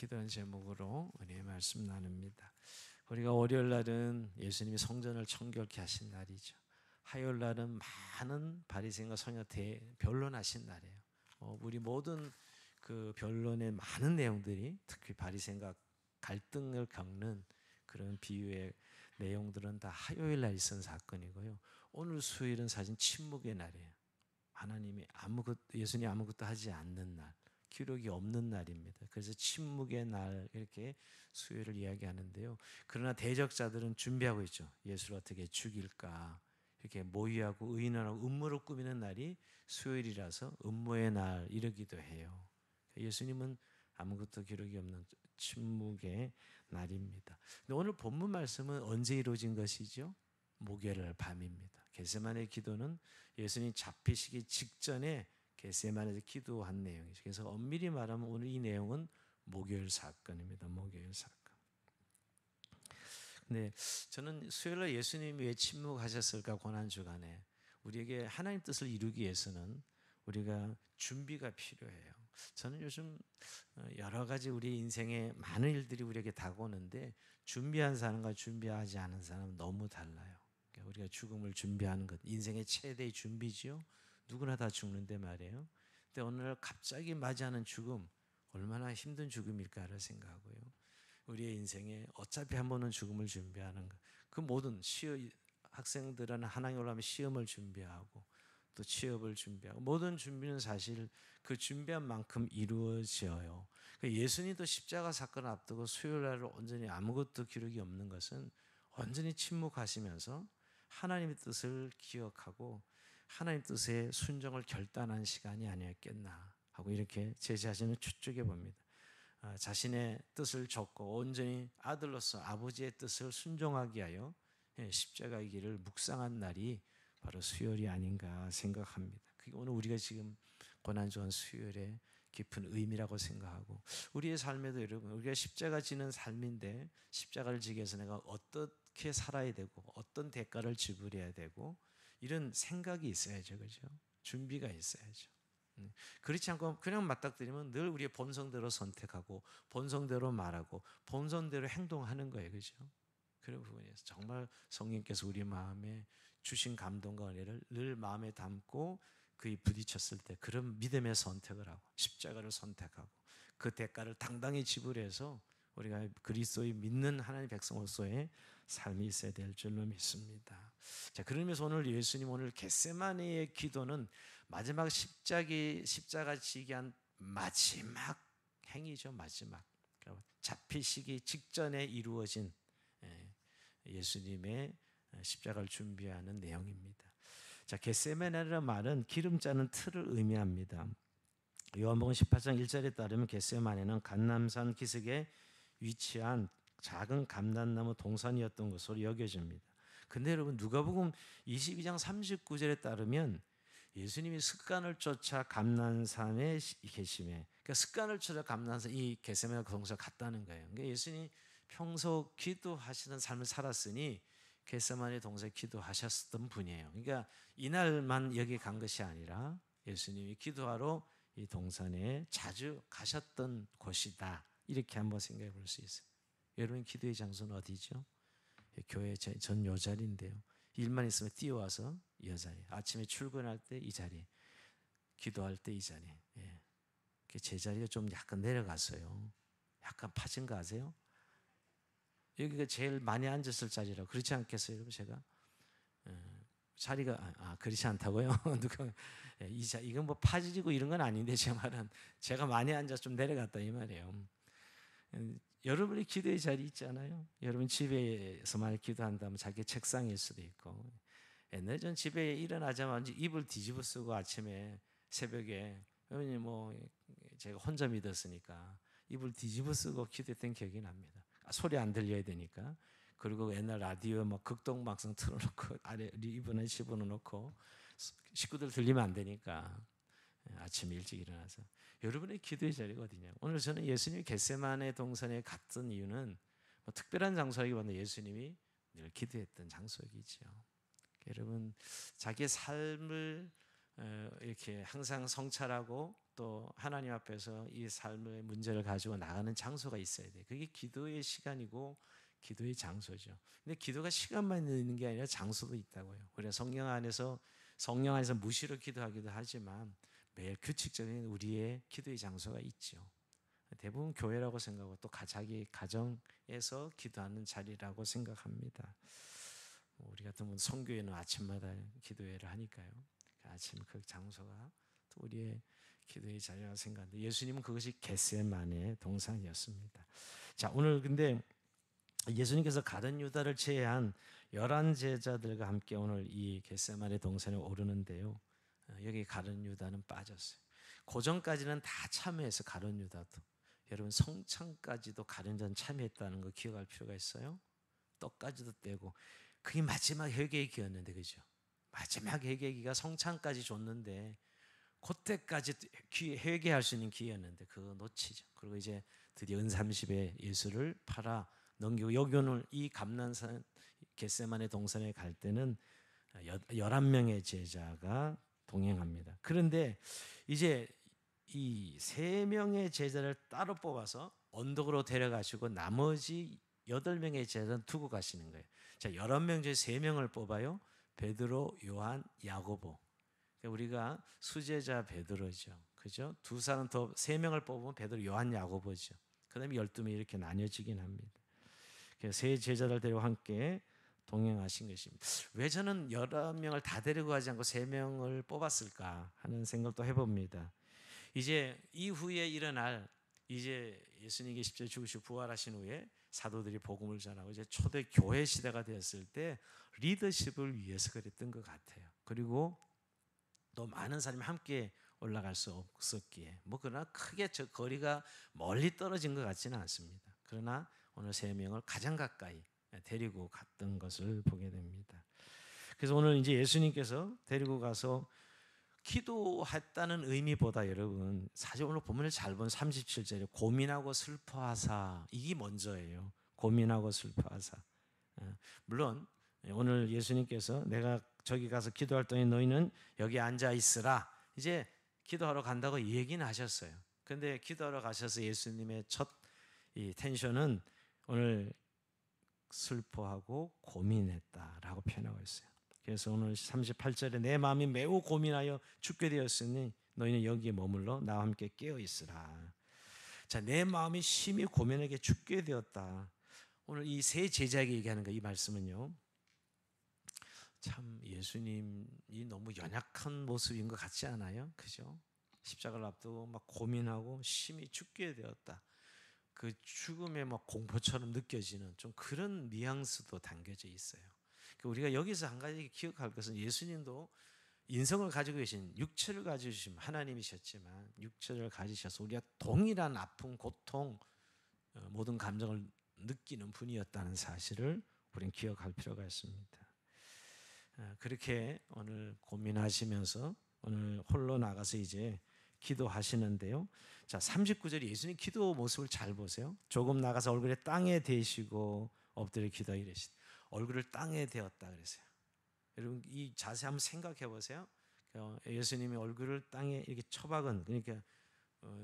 기도하는 제목으로 은혜의 말씀 나눕니다. 우리가 월요일 날은 예수님이 성전을 청결케 하신 날이죠. 화요일 날은 많은 바리새인과 서기관 변론하신 날이에요. 우리 모든 그 변론의 많은 내용들이 특히 바리새인과 갈등을 겪는 그런 비유의 내용들은 다 화요일 날 있은 사건이고요. 오늘 수요일은 사실 침묵의 날이에요. 예수님이 아무것도 하지 않는 날, 기록이 없는 날입니다. 그래서 침묵의 날 이렇게 수요일을 이야기하는데요. 그러나 대적자들은 준비하고 있죠. 예수를 어떻게 죽일까 이렇게 모의하고 의논하고 음모를 꾸미는 날이 수요일이라서 음모의 날 이러기도 해요. 예수님은 아무것도 기록이 없는 침묵의 날입니다. 근데 오늘 본문 말씀은 언제 이루어진 것이죠? 목요일 밤입니다. 겟세마네 기도는 예수님 잡히시기 직전에 겟세마네에서 기도한 내용이죠. 그래서 엄밀히 말하면 오늘 이 내용은 목요일 사건입니다. 목요일 사건. 근데 저는 수요일날 예수님이 왜 침묵하셨을까 고난 주간에 우리에게 하나님 뜻을 이루기 위해서는 우리가 준비가 필요해요. 저는 요즘 여러 가지 우리 인생에 많은 일들이 우리에게 다가오는데 준비한 사람과 준비하지 않은 사람은 너무 달라요. 그러니까 우리가 죽음을 준비하는 것, 인생의 최대의 준비지요. 누구나 다 죽는데 말이에요. 근데 오늘 갑자기 맞이하는 죽음, 얼마나 힘든 죽음일까를 생각하고요. 우리의 인생에 어차피 한 번은 죽음을 준비하는 것. 그 모든 학생들은 하나님 올라면 시험을 준비하고 또 취업을 준비하고 모든 준비는 사실 그 준비한 만큼 이루어져요. 예수님도 십자가 사건을 앞두고 수요일 날을 온전히 아무것도 기록이 없는 것은 완전히 침묵하시면서 하나님의 뜻을 기억하고 하나님 뜻에 순종을 결단한 시간이 아니었겠나 하고 이렇게 제 자신을 추측해 봅니다. 자신의 뜻을 줬고 온전히 아들로서 아버지의 뜻을 순종하기 위하여 십자가의 길을 묵상한 날이 바로 수요일이 아닌가 생각합니다. 그게 오늘 우리가 지금 고난주간 수요일의 깊은 의미라고 생각하고 우리의 삶에도 여러분 우리가 십자가 지는 삶인데 십자가를 지기 위해서 내가 어떻게 살아야 되고 어떤 대가를 지불해야 되고 이런 생각이 있어야죠. 그죠? 준비가 있어야죠. 그렇지 않고 그냥 맞닥뜨리면 늘 우리의 본성대로 선택하고 본성대로 말하고 본성대로 행동하는 거예요. 그죠? 그런 부분에서 정말 성령께서 우리 마음에 주신 감동과 은혜를 늘 마음에 담고 그에 부딪혔을 때 그런 믿음의 선택을 하고 십자가를 선택하고 그 대가를 당당히 지불해서 우리가 그리스도의 믿는 하나님의 백성으로서의 삶이 있어야 될 줄로 믿습니다. 자, 그러면서 오늘 예수님 오늘 겟세마네의 기도는 마지막 십자가 지기 한 마지막 행위죠. 마지막 잡히시기 직전에 이루어진 예수님의 십자가를 준비하는 내용입니다. 자, 겟세마네라는 말은 기름 짜는 틀을 의미합니다. 요한복음 18장 1절에 따르면 겟세마네는 감람산 기슭에 위치한 작은 감람나무 동산이었던 것으로 여겨집니다. 근데 여러분 누가복음 22장 39절에 따르면 예수님이 습관을 쫓아 감람산에 계심에 그러니까 습관을 쫓아 감람산 이 겟세마네 동산에 갔다는 거예요. 그러니까 예수님이 평소 기도하시는 삶을 살았으니 겟세마네 동산에 기도하셨던 분이에요. 그러니까 이날만 여기 간 것이 아니라 예수님이 기도하러 이 동산에 자주 가셨던 곳이다. 이렇게 한번 생각해 볼 수 있어요. 여러분 기도의 장소는 어디죠? 교회 전 요 자리인데요. 일만 있으면 뛰어와서 이 자리. 아침에 출근할 때 이 자리. 기도할 때 이 자리. 제 자리가 좀 약간 내려갔어요. 약간 파진 거 아세요? 여기가 제일 많이 앉았을 자리라고 그렇지 않겠어요, 여러분? 제가 자리가 그렇지 않다고요? 누가 이건 뭐 파지고 이런 건 아닌데 제 말은 제가 많이 앉아 좀 내려갔다 이 말이에요. 여러분이 기도의 자리 있잖아요. 여러분 집에서만 기도한다면 자기 책상일 수도 있고 옛날에 전 집에 일어나자마자 이불 뒤집어 쓰고 아침에 새벽에 뭐 제가 혼자 믿었으니까 이불 뒤집어 쓰고 기도했던 기억이 납니다. 소리 안 들려야 되니까. 그리고 옛날 라디오 막 극동방송 틀어놓고 아래 리본에 집어넣고 식구들 들리면 안 되니까 아침 일찍 일어나서 여러분의 기도의 자리가 어디냐? 오늘 저는 예수님이 겟세마네 동산에 갔던 이유는 뭐 특별한 장소라기보다는 예수님이 늘 기도했던 장소이죠. 여러분 자기의 삶을 이렇게 항상 성찰하고 또 하나님 앞에서 이 삶의 문제를 가지고 나가는 장소가 있어야 돼. 그게 기도의 시간이고 기도의 장소죠. 근데 기도가 시간만 있는 게 아니라 장소도 있다고요. 우리가 성령 안에서 무시로 기도하기도 하지만 매일 규칙적인 우리의 기도의 장소가 있죠. 대부분 교회라고 생각하고 또 자기 가정에서 기도하는 자리라고 생각합니다. 우리 같은 분 성교회는 아침마다 기도회를 하니까요. 아침 그 장소가 또 우리의 기도의 자리라고 생각하는데 예수님은 그것이 겟세마네 동산이었습니다. 자, 오늘 근데 예수님께서 가룟 유다를 제외한 11 제자들과 함께 오늘 이 겟세마네 동산에 오르는데요. 여기 가룟 유다는 빠졌어요. 고전까지는 다 참여해서 가룟 유다도 여러분 성찬까지도 가룟 유다는 참여했다는 거 기억할 필요가 있어요. 떡까지도 떼고 그게 마지막 회개의 기였는데 그죠? 마지막 회개의 기가 성찬까지 줬는데 그때까지 회개할 수 있는 기회였는데 그거 놓치죠. 그리고 이제 드디어 은30에 예수를 팔아 넘기고 여기 오늘 이 감난산 겟세마네 동산에 갈 때는 11명의 제자가 동행합니다. 그런데 이제 이 3명의 제자를 따로 뽑아서 언덕으로 데려가시고 나머지 8명의 제자는 두고 가시는 거예요. 자, 11명 중에 3명을 뽑아요. 베드로, 요한, 야고보. 우리가 수제자 베드로죠. 그죠? 3명을 뽑으면 베드로, 요한, 야고보죠. 그 다음에 12명이 이렇게 나뉘어지긴 합니다. 그래서 세 제자들 데리고 함께 동행하신 것입니다. 왜 저는 11명을 다 데리고 가지 않고 3명을 뽑았을까 하는 생각도 해봅니다. 이제 이후에 일어날 이제 예수님이 십자가에 죽으시고 부활하신 후에 사도들이 복음을 전하고 이제 초대 교회 시대가 되었을 때 리더십을 위해서 그랬던 것 같아요. 그리고 또 많은 사람이 함께 올라갈 수 없었기에 그러나 크게 저 거리가 멀리 떨어진 것 같지는 않습니다. 그러나 오늘 3명을 가장 가까이 데리고 갔던 것을 보게 됩니다. 그래서 오늘 이제 예수님께서 데리고 가서 기도했다는 의미보다 여러분 사실 오늘 본문을 잘 본 37절에 고민하고 슬퍼하사 이게 먼저예요. 고민하고 슬퍼하사. 물론 오늘 예수님께서 내가 저기 가서 기도할 동안 너희는 여기 앉아 있으라 이제 기도하러 간다고 얘기는 하셨어요. 그런데 기도하러 가셔서 예수님의 첫 이 텐션은 오늘 슬퍼하고 고민했다라고 표현하고 있어요. 그래서 오늘 38절에 내 마음이 매우 고민하여 죽게 되었으니 너희는 여기에 머물러 나와 함께 깨어 있으라. 자, 내 마음이 심히 고민하게 죽게 되었다. 오늘 이 세 제자에게 얘기하는 거 이 말씀은요. 참 예수님이 너무 연약한 모습인 것 같지 않아요? 그죠? 십자가를 앞두고 막 고민하고 심히 죽게 되었다. 그 죽음의 막 공포처럼 느껴지는 좀 그런 뉘앙스도 담겨져 있어요. 우리가 여기서 한 가지 기억할 것은 예수님도 인성을 가지고 계신 육체를 가지신 하나님이셨지만 육체를 가지셔서 우리가 동일한 아픔, 고통, 모든 감정을 느끼는 분이었다는 사실을 우리는 기억할 필요가 있습니다. 그렇게 오늘 고민하시면서 오늘 홀로 나가서 이제 기도하시는데요. 자, 39절에 예수님 기도 모습을 잘 보세요. 조금 나가서 얼굴에 땅에 대시고 엎드려 기도 이러시다. 얼굴을 땅에 대었다 그랬어요. 여러분 이 자세 한번 생각해 보세요. 예수님이 얼굴을 땅에 이렇게 쳐박은 그러니까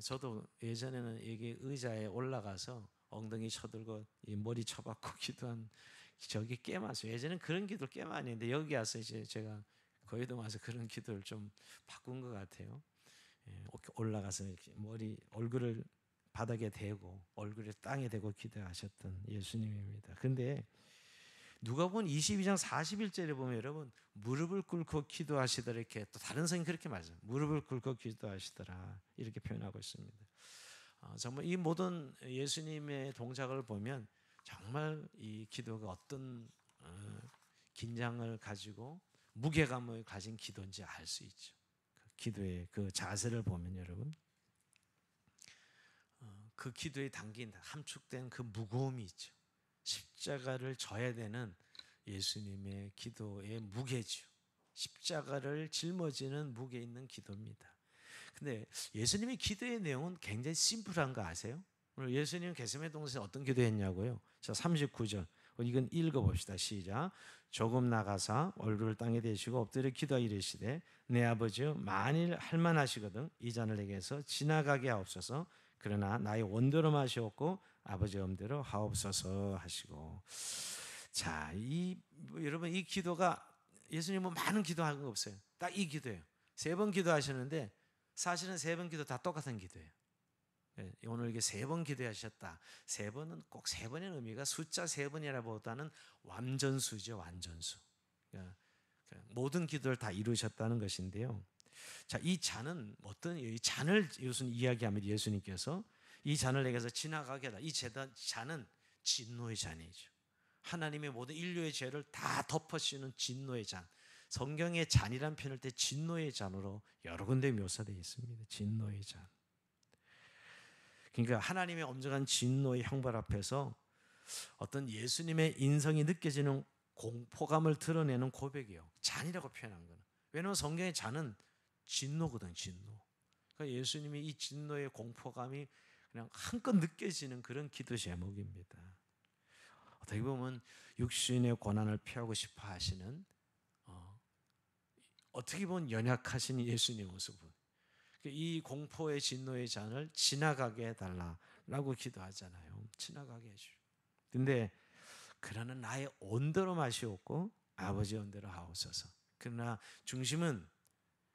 저도 예전에는 여기 의자에 올라가서 엉덩이 쳐들고 이 머리 쳐박고 기도한 적이 꽤 많았어요. 예전에는 그런 기도를 꽤 많이 했는데 여기 와서 이제 제가 거의도 와서 그런 기도를 좀 바꾼 것 같아요. 올라가서 이렇게 얼굴을 바닥에 대고 얼굴을 땅에 대고 기도하셨던 예수님입니다. 근데 누가복음 22장 41절에 보면 여러분 무릎을 꿇고 기도하시더라 이렇게 또 다른 성경 그렇게 말해요. 무릎을 꿇고 기도하시더라 이렇게 표현하고 있습니다. 정말 이 모든 예수님의 동작을 보면 정말 이 기도가 어떤 긴장을 가지고 무게감을 가진 기도인지 알 수 있죠. 기도의 그 자세를 보면 여러분 그 기도에 담긴 함축된 그 무거움이 있죠. 십자가를 져야 되는 예수님의 기도의 무게죠. 십자가를 짊어지는 무게 있는 기도입니다. 근데 예수님의 기도의 내용은 굉장히 심플한 거 아세요? 오늘 예수님 겟세마네 동산에서 어떤 기도했냐고요? 자, 39절 이건 읽어봅시다. 시작. 조금 나가사 얼굴을 땅에 대시고 엎드려 기도하 이르시되 내 아버지여 만일 할만하시거든 이 잔을 내게서 지나가게 하옵소서. 그러나 나의 원대로 마시옵고 아버지의 엄대로 하옵소서 하시고. 자, 여러분 이 기도가 예수님은 많은 기도한 거 없어요. 딱 이 기도예요. 3번 기도하셨는데 사실은 3번 기도 다 똑같은 기도예요. 오늘 이게 3번 기도하셨다. 3번은 꼭 3번의 의미가 숫자 3번이라보다는 완전수죠, 완전수. 그러니까 모든 기도를 다 이루셨다는 것인데요. 자, 이 잔은 어떤 이 잔을 이야기하면 예수님께서 이 잔을 내게서 지나가게 하다. 이 잔은 진노의 잔이죠. 하나님의 모든 인류의 죄를 다 덮어씌우는 진노의 잔. 성경에 잔이란 표현을 때 진노의 잔으로 여러 군데 묘사되어 있습니다. 진노의 잔. 그러니까 하나님의 엄정한 진노의 형벌 앞에서 어떤 예수님의 인성이 느껴지는 공포감을 드러내는 고백이에요. 잔이라고 표현한 거는. 왜냐하면 성경의 잔은 진노거든, 진노. 그러니까 예수님이 이 진노의 공포감이 그냥 한껏 느껴지는 그런 기도 제목입니다. 어떻게 보면 육신의 고난을 피하고 싶어 하시는 어떻게 보면 연약하신 예수님의 모습을 이 공포의 진노의 잔을 지나가게 해달라고 기도하잖아요. 지나가게 해주. 근데 그러나 나의 온대로 마시옵고 아버지 온대로 하옵소서. 그러나 중심은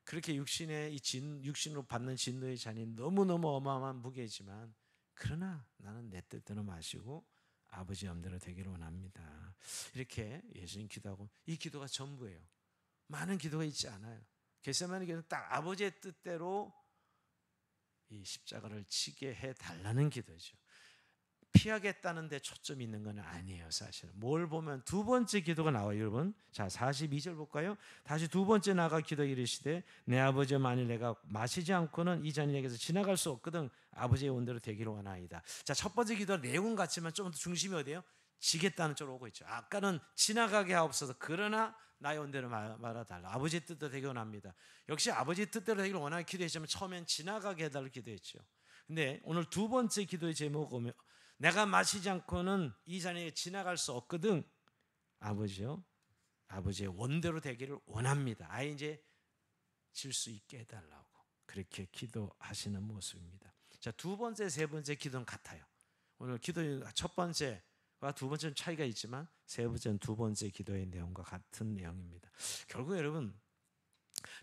그렇게 육신으로 받는 진노의 잔이 너무너무 어마어마한 무게지만 그러나 나는 내 뜻대로 마시고 아버지 엄대로 되기를 원합니다. 이렇게 예수님 기도하고 이 기도가 전부예요. 많은 기도가 있지 않아요. 겟세마네 기도는 딱 아버지의 뜻대로 이 십자가를 지게 해달라는 기도죠. 피하겠다는 데 초점이 있는 건 아니에요. 사실은 뭘 보면 두 번째 기도가 나와요. 여러분 자 42절 볼까요? 다시 두 번째 나가 기도 이르시되 내 아버지여 만일 내가 마시지 않고는 이 잔이 내게서 지나갈 수 없거든 아버지의 원대로 되기를 원하이다. 자, 첫 번째 기도 내용은 같지만 좀 더 중심이 어디예요? 지겠다는 쪽으로 오고 있죠. 아까는 지나가게 하옵소서. 그러나 나의 원대로 말아달라. 아버지의 뜻대로 되기 원합니다. 역시 아버지의 뜻대로 되기를 원하는 기도했지만 처음엔 지나가게 해달라고 기도했죠. 근데 오늘 두 번째 기도의 제목을 보면 내가 마시지 않고는 이 잔에 지나갈 수 없거든 아버지요 아버지의 원대로 되기를 원합니다. 아예 이제 질 수 있게 해달라고 그렇게 기도하시는 모습입니다. 자, 두 번째 세 번째 기도는 같아요. 오늘 기도 첫 번째와 두 번째는 차이가 있지만 세 번째는 두 번째 기도의 내용과 같은 내용입니다. 결국 여러분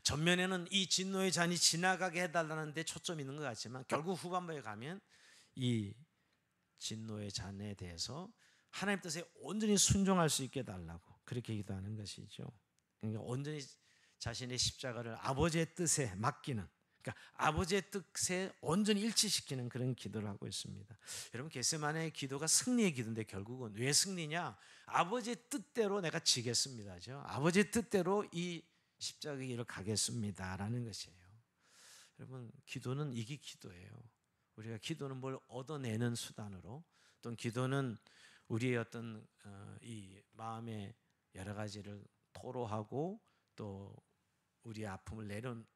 전면에는 이 진노의 잔이 지나가게 해달라는 데 초점이 있는 것 같지만 결국 후반부에 가면 이 진노의 잔에 대해서 하나님 뜻에 온전히 순종할 수 있게 해달라고 그렇게 기도하는 것이죠. 그러니까 온전히 자신의 십자가를 아버지의 뜻에 맡기는, 그러니까 아버지의 뜻에 온전히 일치시키는 그런 기도를 하고 있습니다. 여러분 겟세마네의 기도가 승리의 기도인데 결국은 왜 승리냐? 아버지의 뜻대로 내가 지겠습니다죠. 아버지의 뜻대로 이 십자가의 길을 가겠습니다라는 것이에요. 여러분 기도는 이게 기도예요. 우리가 기도는 뭘 얻어내는 수단으로, 또는 기도는 우리의 어떤 이 마음의 여러 가지를 토로하고 또 우리의 아픔을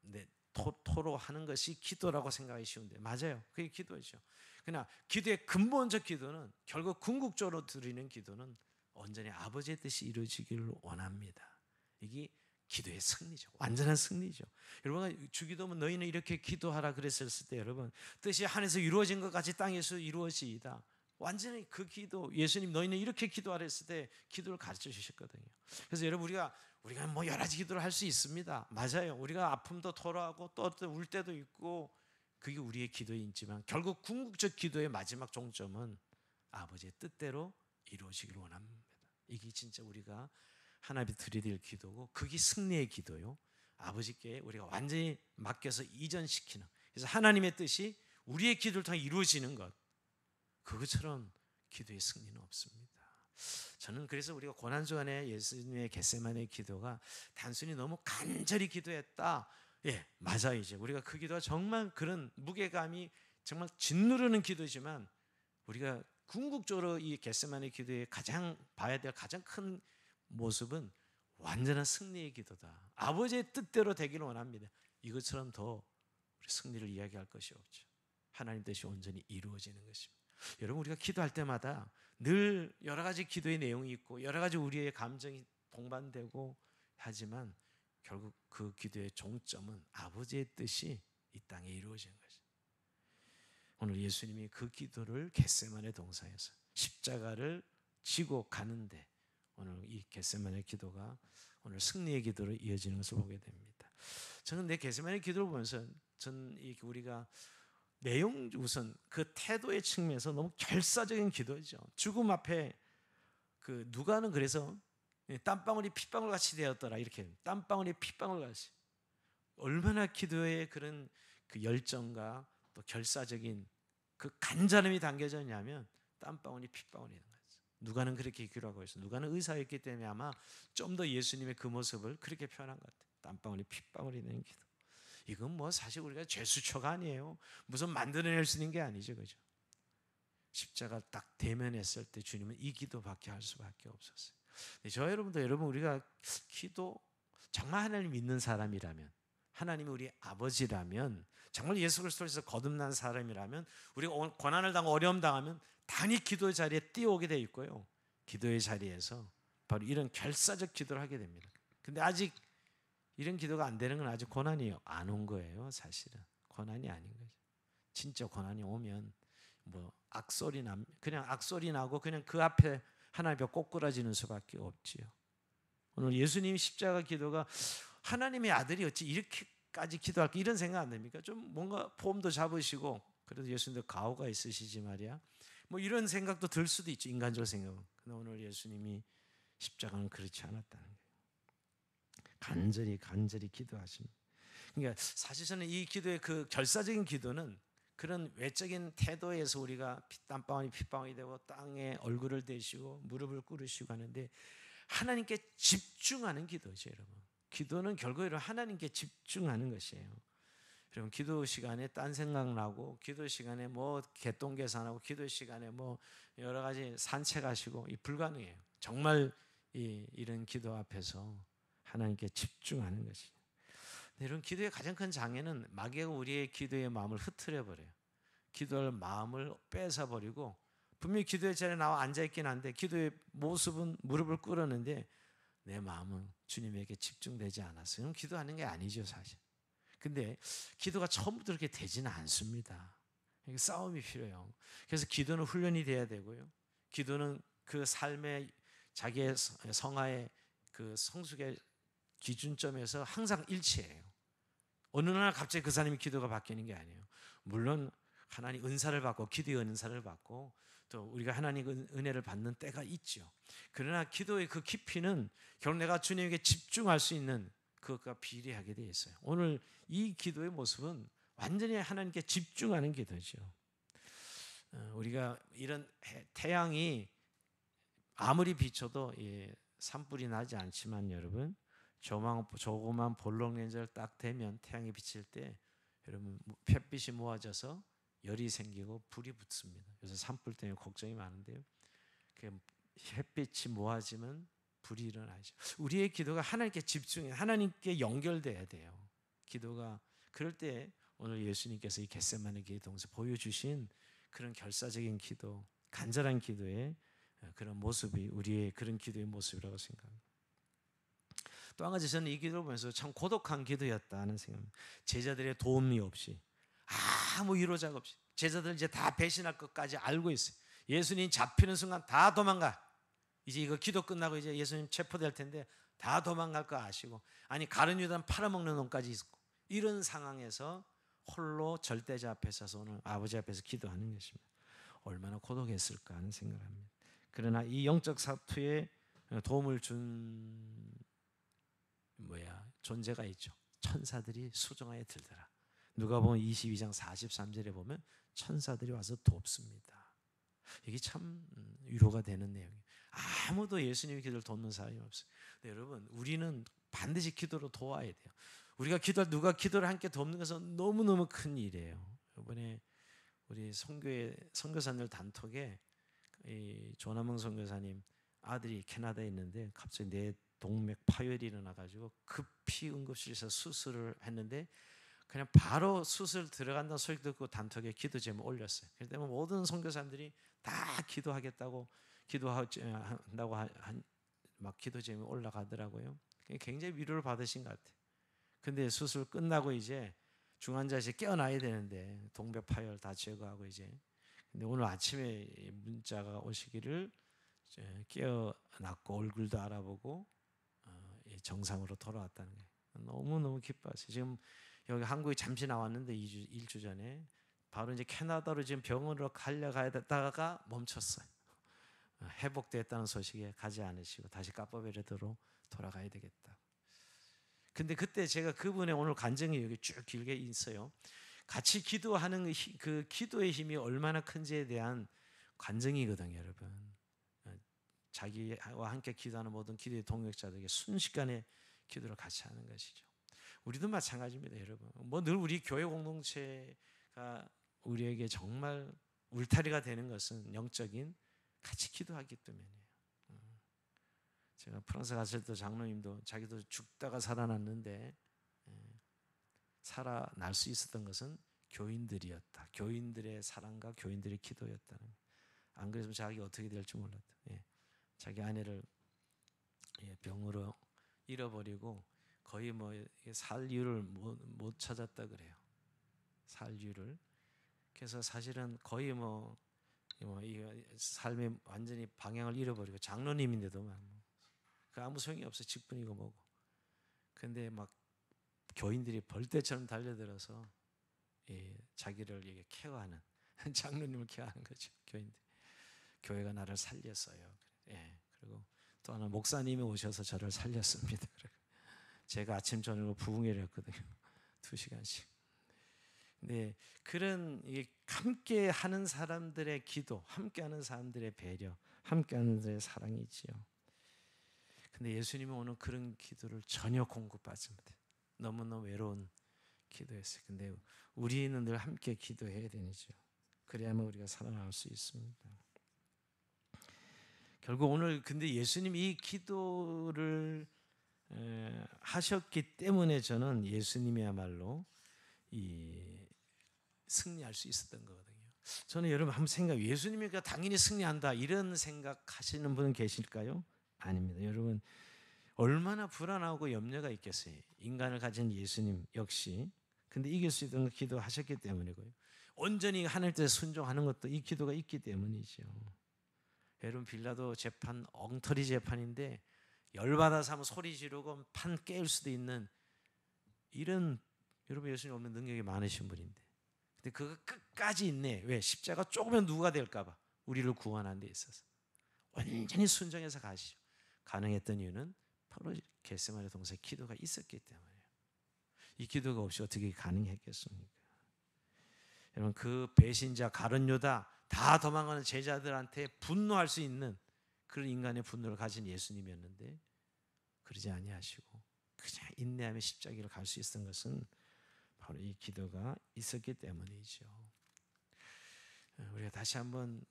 토로하는 것이 기도라고 생각하기 쉬운데 맞아요. 그게 기도죠. 그러나 기도의 근본적 기도는 결국 궁극적으로 드리는 기도는 온전히 아버지의 뜻이 이루어지기를 원합니다. 이게 기도의 승리죠. 완전한 승리죠. 여러분 주기도면 너희는 이렇게 기도하라 그랬을 때 여러분 뜻이 하늘에서 이루어진 것 같이 땅에서 이루어지이다. 완전히 그 기도 예수님 너희는 이렇게 기도하라 했을 때 기도를 가르쳐 주셨거든요. 그래서 여러분 우리가 뭐 여러 가지 기도를 할 수 있습니다. 맞아요. 우리가 아픔도 토로하고 또 울 때도 있고 그게 우리의 기도이지만 결국 궁극적 기도의 마지막 종점은 아버지의 뜻대로 이루어지기를 원합니다. 이게 진짜 우리가 하나님께 드려야 기도고 그게 승리의 기도요. 아버지께 우리가 완전히 맡겨서 이전시키는, 그래서 하나님의 뜻이 우리의 기도를 통해 이루어지는 것, 그것처럼 기도의 승리는 없습니다. 저는 그래서 우리가 고난주간에 예수님의 겟세마네 기도가 단순히 너무 간절히 기도했다, 예 맞아요. 이제 우리가 그 기도가 정말 그런 무게감이 정말 짓누르는 기도지만 우리가 궁극적으로 이 겟세마네 기도의 가장 봐야 될 가장 큰 모습은 완전한 승리의 기도다. 아버지의 뜻대로 되기를 원합니다. 이것처럼 더 우리 승리를 이야기할 것이 없죠. 하나님 뜻이 온전히 이루어지는 것입니다. 여러분 우리가 기도할 때마다 늘 여러 가지 기도의 내용이 있고 여러 가지 우리의 감정이 동반되고 하지만 결국 그 기도의 종점은 아버지의 뜻이 이 땅에 이루어진 것이죠. 오늘 예수님이 그 기도를 겟세마네 동산에서 십자가를 지고 가는데 오늘 이 겟세마네 기도가 오늘 승리의 기도로 이어지는 것을 보게 됩니다. 저는 내 겟세마네 기도를 보면서 우리가 내용 우선 그 태도의 측면에서 너무 결사적인 기도죠. 죽음 앞에 그 누가는 그래서 땀방울이 핏방울 같이 되었더라 이렇게 땀방울이 핏방울 같이 얼마나 기도의 그런 그 열정과 또 결사적인 그 간절함이 담겨져 있냐면 땀방울이 핏방울이 되는 거죠. 누가는 그렇게 기도하고 있어요. 누가는 의사였기 때문에 아마 좀 더 예수님의 그 모습을 그렇게 표현한 것 같아요. 땀방울이 핏방울이 되는 기도. 이건 뭐 사실 우리가 죄수초가 아니에요. 무슨 만들어낼 수 있는 게 아니죠, 그죠? 십자가 딱 대면했을 때 주님은 이 기도밖에 할 수밖에 없었어요. 저 여러분도 우리가 기도 정말 하나님 믿는 사람이라면 하나님이 우리 아버지라면 정말 예수 그리스도에서 거듭난 사람이라면 우리가 고난을 당하고 어려움 당하면 단히 기도의 자리에 뛰어오게 돼 있고요. 기도의 자리에서 바로 이런 결사적 기도를 하게 됩니다. 근데 아직 이런 기도가 안 되는 건 아직 고난이 안 온 거예요. 사실은 고난이 아닌 거죠. 진짜 고난이 오면 뭐 그냥 악소리 나고 그냥 그 앞에 하나님 앞에 꼬꾸라지는 수밖에 없지요. 오늘 예수님 십자가 기도가 하나님의 아들이 어찌 이렇게까지 기도할까 이런 생각 안 됩니까? 좀 뭔가 폼도 잡으시고 그래도 예수님도 가오가 있으시지 말이야. 뭐 이런 생각도 들 수도 있죠. 인간적 생각은. 근데 오늘 예수님이 십자가는 그렇지 않았다는 거예요. 간절히 기도하십니다. 그러니까 사실 저는 이 기도의 그 결사적인 기도는 그런 외적인 태도에서 우리가 땀방울이 핏방울이 되고 땅에 얼굴을 대시고 무릎을 꿇으시고 하는데 하나님께 집중하는 기도죠, 여러분. 기도는 결국에는 하나님께 집중하는 것이에요. 여러분 기도 시간에 딴 생각 나고 기도 시간에 뭐 개똥 계산하고 기도 시간에 뭐 여러 가지 산책하시고 이 불가능해요. 정말 이런 기도 앞에서 하나님께 집중하는 것이죠. 이런 기도의 가장 큰 장애는 마귀가 우리의 기도의 마음을 흐트려 버려요. 기도할 마음을 뺏어버리고 분명히 기도의 자리에 나와 앉아있긴 한데 기도의 모습은 무릎을 꿇었는데 내 마음은 주님에게 집중되지 않았어요. 그럼 기도하는 게 아니죠, 사실. 근데 기도가 처음부터 그렇게 되지는 않습니다. 싸움이 필요해요. 그래서 기도는 훈련이 돼야 되고요. 기도는 그 삶의 자기의 성화의 그 성숙의 기준점에서 항상 일치해요. 어느 날 갑자기 그 사람이 기도가 바뀌는 게 아니에요. 물론 하나님 은사를 받고 기도의 은사를 받고 또 우리가 하나님 은혜를 받는 때가 있죠. 그러나 기도의 그 깊이는 결국 내가 주님에게 집중할 수 있는 그것과 비례하게 되어 있어요. 오늘 이 기도의 모습은 완전히 하나님께 집중하는 기도죠. 우리가 이런 태양이 아무리 비춰도 산불이 나지 않지만 여러분 조그만 볼록 렌즈를 딱 대면 태양이 비칠 때 여러분 햇빛이 모아져서 열이 생기고 불이 붙습니다. 그래서 산불 때문에 걱정이 많은데요. 햇빛이 모아지면 불이 일어나죠. 우리의 기도가 하나님께 집중해 하나님께 연결돼야 돼요. 기도가 그럴 때 오늘 예수님께서 이 겟세마네 기도의 동서 보여주신 그런 결사적인 기도, 간절한 기도의 그런 모습이 우리의 그런 기도의 모습이라고 생각합니다. 또 한 가지 저는 이 기도를 보면서 참 고독한 기도였다는 생각입니다. 제자들의 도움이 없이 아무 위로자가 없이 제자들 이제 다 배신할 것까지 알고 있어요. 예수님 잡히는 순간 다 도망가. 이제 이거 기도 끝나고 이제 예수님 체포될 텐데 다 도망갈 거 아시고 아니 가룟 유다는 팔아먹는 놈까지 있고 이런 상황에서 홀로 절대자 앞에 서서 오늘 아버지 앞에서 기도하는 것입니다. 얼마나 고독했을까 하는 생각을 합니다. 그러나 이 영적 사투에 도움을 준 존재가 있죠. 천사들이 수종하에 들더라. 누가복음 22장 43절에 보면 천사들이 와서 돕습니다. 이게 참 위로가 되는 내용이에요. 아무도 예수님의 기도를 돕는 사람이 없어요. 근데 여러분 우리는 반드시 기도로 도와야 돼요. 우리가 누가 기도를 함께 돕는 것은 너무너무 큰 일이에요. 이번에 우리 선교사들 단톡에 조남흥 선교사님 아들이 캐나다에 있는데 갑자기 내 동맥 파열이 일어나가지고 급히 응급실에서 수술을 했는데 그냥 바로 수술 들어간다는 소리 듣고 단톡에 기도 제목 올렸어요. 그럴 때 모든 선교사님들이 다 기도하겠다고 기도한다고 막 기도 제목이 올라가더라고요. 굉장히 위로를 받으신 것 같아요. 근데 수술 끝나고 이제 중환자실에 깨어나야 되는데 동벽 파열 다 제거하고 이제 근데 오늘 아침에 문자가 오시기를 깨어났고 얼굴도 알아보고 정상으로 돌아왔다는 거예요. 너무너무 기뻐하세요. 지금 여기 한국에 잠시 나왔는데 1주 전에 바로 이제 캐나다로 지금 병원으로 가야 됐다가 멈췄어요. 회복됐다는 소식에 가지 않으시고 다시 카보베르데로 돌아가야 되겠다. 근데 그때 제가 그분의 오늘 간증이 여기 쭉 길게 있어요. 같이 기도하는 그 기도의 힘이 얼마나 큰지에 대한 간증이거든요, 여러분. 자기와 함께 기도하는 모든 기도의 동역자들에게 순식간에 기도를 같이 하는 것이죠. 우리도 마찬가지입니다, 여러분. 뭐 늘 우리 교회 공동체가 우리에게 정말 울타리가 되는 것은 영적인 같이 기도하기 때문이에요. 제가 프랑스 갔을 때 장로님도 자기도 죽다가 살아났는데 살아날 수 있었던 것은 교인들이었다. 교인들의 사랑과 교인들의 기도였다는. 안 그랬으면 자기가 어떻게 될지 몰랐다. 자기 아내를 병으로 잃어버리고 거의 뭐 살 이유를 못 찾았다 그래요. 살 이유를. 그래서 사실은 거의 뭐 삶의 완전히 방향을 잃어버리고 장로님인데도 그 아무 소용이 없어. 직분이고 뭐고. 근데 막 교인들이 벌떼처럼 달려들어서 자기를 이게 케어하는 장로님을 케어하는 거죠. 교인들. 교회가 나를 살렸어요. 그리고 또 하나 목사님이 오셔서 저를 살렸습니다. 제가 아침 저녁으로 부흥회를 했거든요. 2시간씩. 근데 그런 함께 하는 사람들의 기도, 함께 하는 사람들의 배려, 함께 하는 사람들의 사랑이지요. 근데 예수님은 오늘 그런 기도를 전혀 공급받지 못해요. 너무너무 외로운 기도였어요. 근데 우리는 늘 함께 기도해야 되죠. 그래야만 우리가 살아날 수 있습니다. 결국 오늘 근데 예수님이 이 기도를 하셨기 때문에 저는 예수님이야말로 승리할 수 있었던 거거든요. 저는 여러분 한번 예수님이니까 당연히 승리한다 이런 생각하시는 분 계실까요? 아닙니다. 여러분 얼마나 불안하고 염려가 있겠어요. 인간을 가진 예수님 역시. 근데 이길 수 있도록 기도하셨기 때문이고요. 온전히 하늘 뜻에 순종하는 것도 이 기도가 있기 때문이죠. 여러분 빌라도 재판 엉터리 재판인데 열받아서 하면 소리 지르고 판 깨울 수도 있는 이런 여러분 예수님 없는 능력이 많으신 분인데 근데 그거 끝까지 있네. 왜? 십자가 조금은 누가 될까 봐 우리를 구원하는 데 있어서 완전히 순종해서 가시죠. 가능했던 이유는 바로 겟세마네 동산에 기도가 있었기 때문이에요. 이 기도가 없이 어떻게 가능했겠습니까? 여러분 그 배신자 가룟 유다 다 도망가는 제자들한테 분노할 수 있는 그런 인간의 분노를 가진 예수님이었는데 그러지 아니하시고 그냥 인내하며 십자가를 갈 수 있었던 것은 바로 이 기도가 있었기 때문이죠. 우리가 다시 한번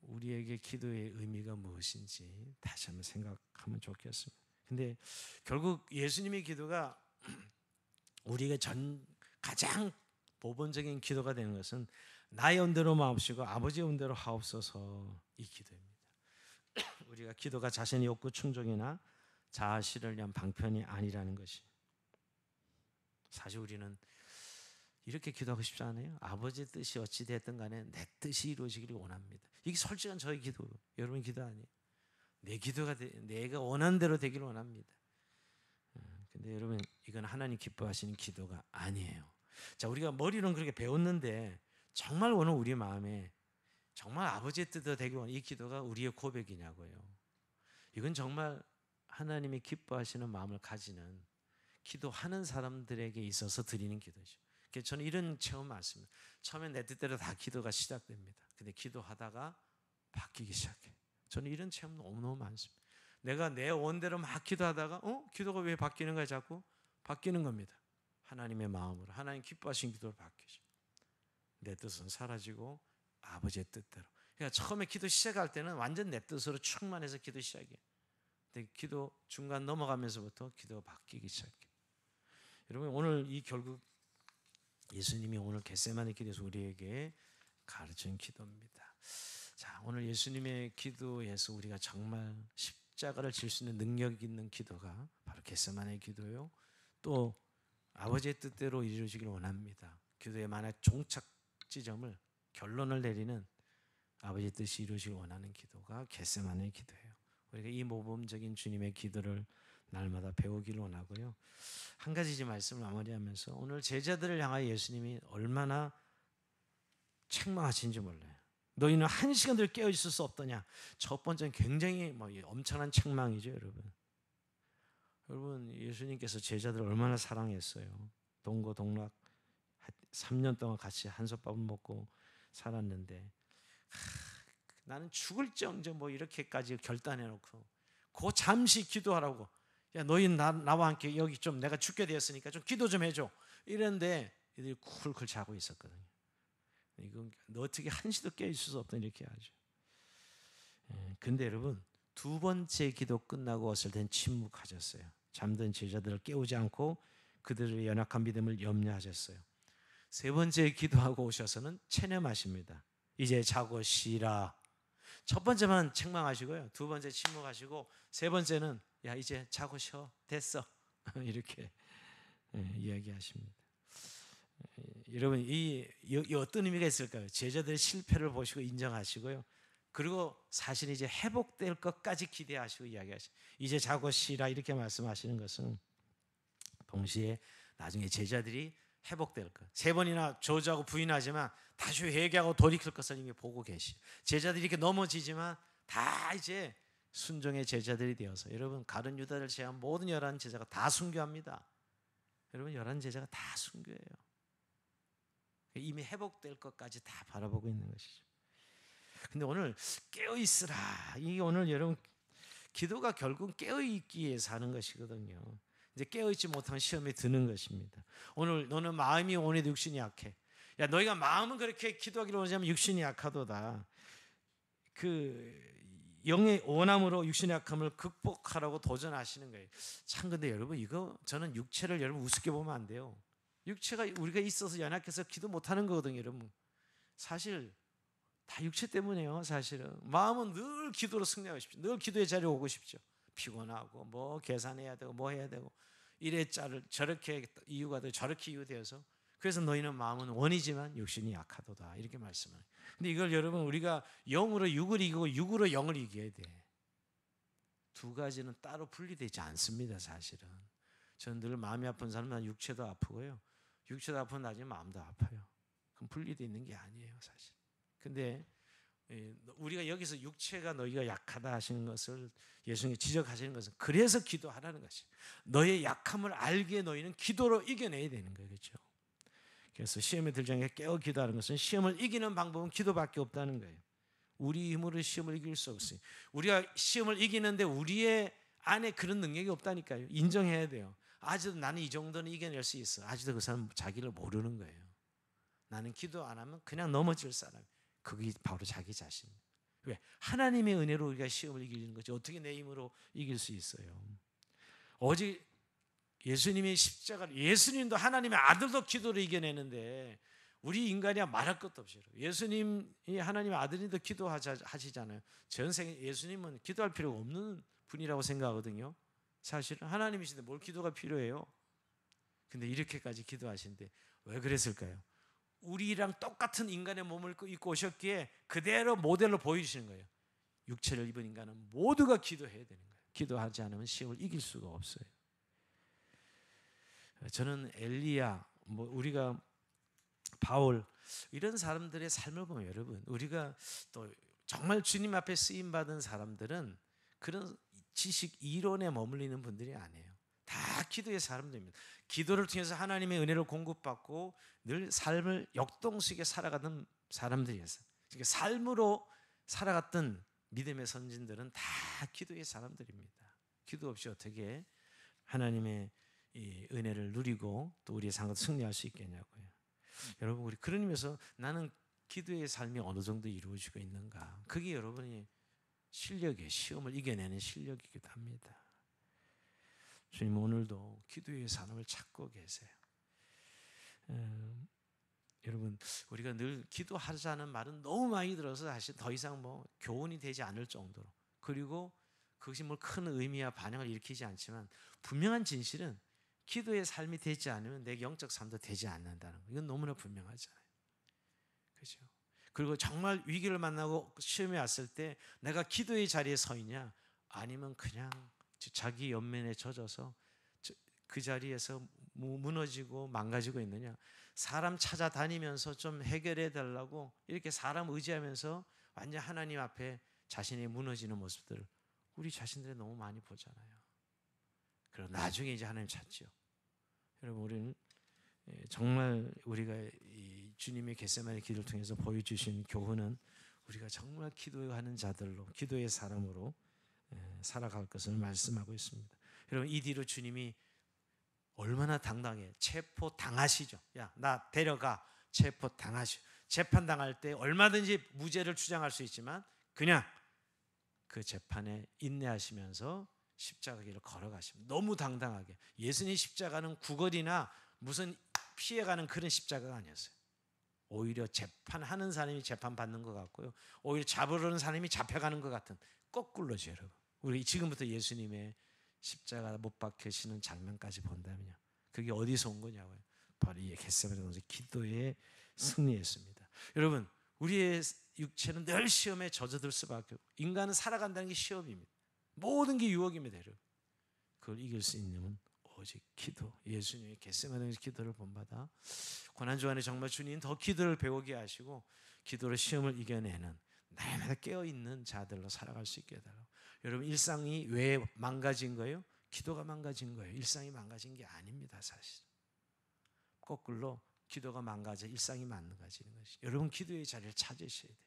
우리에게 기도의 의미가 무엇인지 다시 한번 생각하면 좋겠습니다. 근데 결국 예수님의 기도가 우리가 가장 보본적인 기도가 되는 것은 나의 은대로 마옵시고 아버지의 은대로 하옵소서 이 기도입니다. 우리가 기도가 자신의 욕구 충족이나 자아 실현을 위한 방편이 아니라는 것이 사실 우리는 이렇게 기도하고 싶지 않아요? 아버지의 뜻이 어찌 됐든 간에 내 뜻이 이루어지기를 원합니다. 이게 솔직한 저의 기도, 여러분 기도 아니에요. 내 기도가 내가 원하는 대로 되기를 원합니다. 근데 여러분 이건 하나님 기뻐하시는 기도가 아니에요. 자, 우리가 머리로는 그렇게 배웠는데 정말 오늘 우리 마음에 정말 아버지의 뜻대로 되기 원하는 이 기도가 우리의 고백이냐고요. 이건 정말 하나님이 기뻐하시는 마음을 가지는 기도하는 사람들에게 있어서 드리는 기도죠. 그래서 저는 이런 체험 많습니다. 처음에 내 뜻대로 다 기도가 시작됩니다. 근데 기도하다가 바뀌기 시작해요. 저는 이런 체험 너무너무 많습니다. 내가 내 원대로 막 기도하다가 기도가 왜 바뀌는 거야 자꾸? 바뀌는 겁니다. 하나님의 마음으로 하나님 기뻐하신 기도로 바뀌죠. 내 뜻은 사라지고 아버지의 뜻대로. 그러니까 처음에 기도 시작할 때는 완전 내 뜻으로 충만해서 기도 시작이에요. 근데 기도 중간 넘어가면서부터 기도가 바뀌기 시작해요. 여러분 오늘 이 결국 예수님이 오늘 겟세마네 기도에서 우리에게 가르친 기도입니다. 자, 오늘 예수님의 기도에서 우리가 정말 십자가를 질 수 있는 능력 있는 기도가 바로 겟세마네 기도요. 또 아버지의 뜻대로 이루어지길 원합니다. 기도의 만약 종착 지점을 결론을 내리는 아버지의 뜻이 이루어지길 원하는 기도가 겟세마네 기도예요. 우리가 이 모범적인 주님의 기도를 날마다 배우길 원하고요. 한 가지 말씀을 마무리하면서 오늘 제자들을 향하여 예수님이 얼마나 책망하신지 몰라요. 너희는 한 시간들 깨어 있을 수 없더냐. 첫 번째는 굉장히 엄청난 책망이죠, 여러분. 여러분, 예수님께서 제자들을 얼마나 사랑했어요. 동고동락 3년 동안 같이 한솥밥을 먹고 살았는데 나는 죽을지언정 이렇게까지 결단해놓고 그 잠시 기도하라고, 야 너희 나와 함께 여기 좀 내가 죽게 되었으니까 좀 기도 좀 해줘 이랬는데 이들이 쿨쿨 자고 있었거든요. 이건 너 어떻게 한시도 깨어 있을 수 없다 이렇게 하죠. 근데 여러분, 두 번째 기도 끝나고 왔을 땐 침묵하셨어요. 잠든 제자들을 깨우지 않고 그들의 연약한 믿음을 염려하셨어요. 세 번째 기도하고 오셔서는 체념하십니다. 이제 자고 쉬라. 첫 번째만 책망하시고요, 두 번째 침묵하시고, 세 번째는 야 이제 자고 쉬어 됐어 이렇게 이야기하십니다. 여러분, 이 어떤 의미가 있을까요? 제자들의 실패를 보시고 인정하시고요, 그리고 사실 이제 회복될 것까지 기대하시고 이야기하시고, 이제 자고 쉬라 이렇게 말씀하시는 것은 동시에 나중에 제자들이 회복될 것, 세 번이나 저주하고 부인하지만 다시 회개하고 돌이킬 것을 이미 보고 계시. 제자들이 이렇게 넘어지지만 다 이제 순종의 제자들이 되어서, 여러분 가룟 유다를 제외한 모든 11 제자가 다 순교합니다. 여러분 11 제자가 다 순교해요. 이미 회복될 것까지 다 바라보고 있는 것이죠. 근데 오늘 깨어 있으라. 이게 오늘 여러분 기도가 결국 깨어 있기 위해서 하는 것이거든요. 이제 깨어 있지 못하면 시험에 드는 것입니다. 오늘 너는 마음이 원해도 육신이 약해. 야 너희가 마음은 그렇게 기도하기로 원하지만 육신이 약하도다. 그 영의 원함으로 육신의 약함을 극복하라고 도전하시는 거예요. 참 근데 여러분 이거 저는 육체를 여러분 우습게 보면 안 돼요. 육체가 우리가 있어서 연약해서 기도 못하는 거거든요, 여러분. 사실 다 육체 때문에요. 사실은 마음은 늘 기도로 승리하고 싶죠. 늘 기도의 자리에 오고 싶죠. 피곤하고 뭐 계산해야 되고 뭐 해야 되고 이래 짜를 저렇게 이유가 되고 저렇게 이유되어서, 그래서 너희는 마음은 원이지만 육신이 약하도다 이렇게 말씀을. 근데 이걸 여러분 우리가 영으로 육을 이기고 육으로 영을 이겨야 돼. 두 가지는 따로 분리되지 않습니다. 사실은 저는 늘 마음이 아픈 사람은 육체도 아프고요, 육체도 아프면 나중에 마음도 아파요. 그럼 분리되어 있는 게 아니에요, 사실. 근데 우리가 여기서 육체가 너희가 약하다 하시는 것을 예수님이 지적하시는 것은 그래서 기도하라는 것이, 너의 약함을 알기에 너희는 기도로 이겨내야 되는 거예요. 그렇죠? 그래서 시험에 들지 않게 깨어 기도하는 것은 시험을 이기는 방법은 기도밖에 없다는 거예요. 우리 힘으로 시험을 이길 수 없어요. 우리가 시험을 이기는데 우리의 안에 그런 능력이 없다니까요. 인정해야 돼요. 아직도 나는 이 정도는 이겨낼 수 있어. 아직도 그 사람은 자기를 모르는 거예요. 나는 기도 안 하면 그냥 넘어질 사람. 그게 바로 자기 자신. 왜? 하나님의 은혜로 우리가 시험을 이기는 거지 어떻게 내 힘으로 이길 수 있어요? 오직 예수님의 십자가를, 예수님도 하나님의 아들도 기도를 이겨내는데 우리 인간이야 말할 것도 없어요. 예수님이 하나님의 아들인데 기도하시잖아요. 전생에 예수님은 기도할 필요가 없는 분이라고 생각하거든요. 사실은 하나님이신데 뭘 기도가 필요해요? 근데 이렇게까지 기도하시는데 왜 그랬을까요? 우리랑 똑같은 인간의 몸을 입고 오셨기에 그대로 모델로 보여주시는 거예요. 육체를 입은 인간은 모두가 기도해야 되는 거예요. 기도하지 않으면 시험을 이길 수가 없어요. 저는 엘리야, 우리가 바울 이런 사람들의 삶을 보면 여러분, 우리가 또 정말 주님 앞에 쓰임 받은 사람들은 그런 지식 이론에 머물리는 분들이 아니에요. 다 기도의 사람들입니다. 기도를 통해서 하나님의 은혜를 공급받고 늘 삶을 역동식에 살아가는 사람들이었어요. 그러니까 삶으로 살아갔던 믿음의 선진들은 다 기도의 사람들입니다. 기도 없이 어떻게 하나님의 이 은혜를 누리고 또 우리의 삶을 승리할 수 있겠냐고요. 여러분, 우리 그런 의미에서 나는 기도의 삶이 어느 정도 이루어지고 있는가, 그게 여러분이 실력의 시험을 이겨내는 실력이기도 합니다. 주님 오늘도 기도의 삶을 찾고 계세요. 여러분, 우리가 늘 기도하자는 말은 너무 많이 들어서 사실 더 이상 교훈이 되지 않을 정도로, 그리고 그것이 뭘 큰 의미와 반영을 일으키지 않지만 분명한 진실은 기도의 삶이 되지 않으면 내 영적 삶도 되지 않는다는 거. 이건 너무나 분명하잖아요. 그렇죠? 그리고 정말 위기를 만나고 시험이 왔을 때 내가 기도의 자리에 서 있냐 아니면 그냥 자기 연민에 젖어서 그 자리에서 무너지고 망가지고 있느냐. 사람 찾아다니면서 좀 해결해 달라고 이렇게 사람 의지하면서 완전 하나님 앞에 자신이 무너지는 모습들을 우리 자신들이 너무 많이 보잖아요. 그리고 나중에 이제 하나님 찾죠. 여러분 우리는 정말 우리가 이 주님의 겟세마네 기도를 통해서 보여주신 교훈은 우리가 정말 기도하는 자들로 기도의 사람으로 살아갈 것을 말씀하고 있습니다. 여러분 이 뒤로 주님이 얼마나 당당해. 체포 당하시죠. 야, 나 데려가. 체포 당하시죠. 재판 당할 때 얼마든지 무죄를 주장할 수 있지만 그냥 그 재판에 인내하시면서 십자가 길을 걸어가십니다. 너무 당당하게. 예수님 십자가는 구걸이나 무슨 피해가는 그런 십자가가 아니었어요. 오히려 재판하는 사람이 재판받는 것 같고요. 오히려 잡으려는 사람이 잡혀가는 것 같은 거꾸로죠, 여러분. 우리 지금부터 예수님의 십자가 못 박히시는 장면까지 본다면요. 그게 어디서 온 거냐고요. 바로 이 겟세마네 동산 기도에 승리했습니다. 여러분, 우리의 육체는 늘 시험에 젖어들 수밖에 없고 인간은 살아간다는 게 시험입니다. 모든 게 유혹입니다, 여러분. 그걸 이길 수 있는 오직 기도. 예수님의 겟세마네 기도를 본받아 고난주간에 정말 주님 더 기도를 배우게 하시고 기도로 시험을 이겨내는 날마다 깨어있는 자들로 살아갈 수 있게 해달라고. 여러분 일상이 왜 망가진 거예요? 기도가 망가진 거예요. 일상이 망가진 게 아닙니다. 사실 거꾸로 기도가 망가져 일상이 망가지는 것이. 여러분 기도의 자리를 찾으셔야 돼요.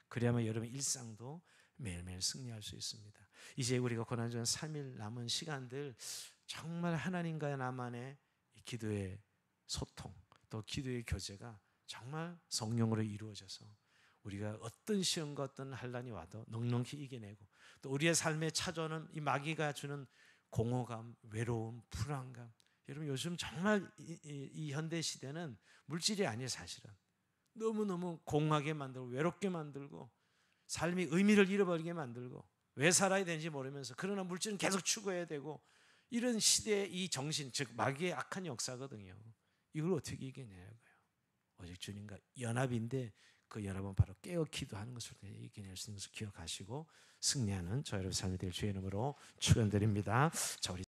그래야만 여러분 일상도 매일매일 승리할 수 있습니다. 이제 우리가 고난주간 3일 남은 시간들 정말 하나님과 나만의 기도의 소통 또 기도의 교제가 정말 성령으로 이루어져서 우리가 어떤 시험과 어떤 환난이 와도 넉넉히 이겨내고 또 우리의 삶에 찾아오는 이 마귀가 주는 공허감, 외로움, 불안감. 여러분 요즘 정말 이 현대 시대는 물질이 아니에요. 사실은 너무너무 공허하게 만들고 외롭게 만들고 삶이 의미를 잃어버리게 만들고 왜 살아야 되는지 모르면서 그러나 물질은 계속 추구해야 되고 이런 시대의 이 정신 즉 마귀의 악한 역사거든요. 이걸 어떻게 이겨내냐고요. 오직 주님과 연합인데 그 연합은 바로 깨어 기도하는 것을 이겨낼 수 있는 것을 기억하시고 승리하는 저 여러분 삶이 될 주의 이름으로 축원드립니다. 자, 우리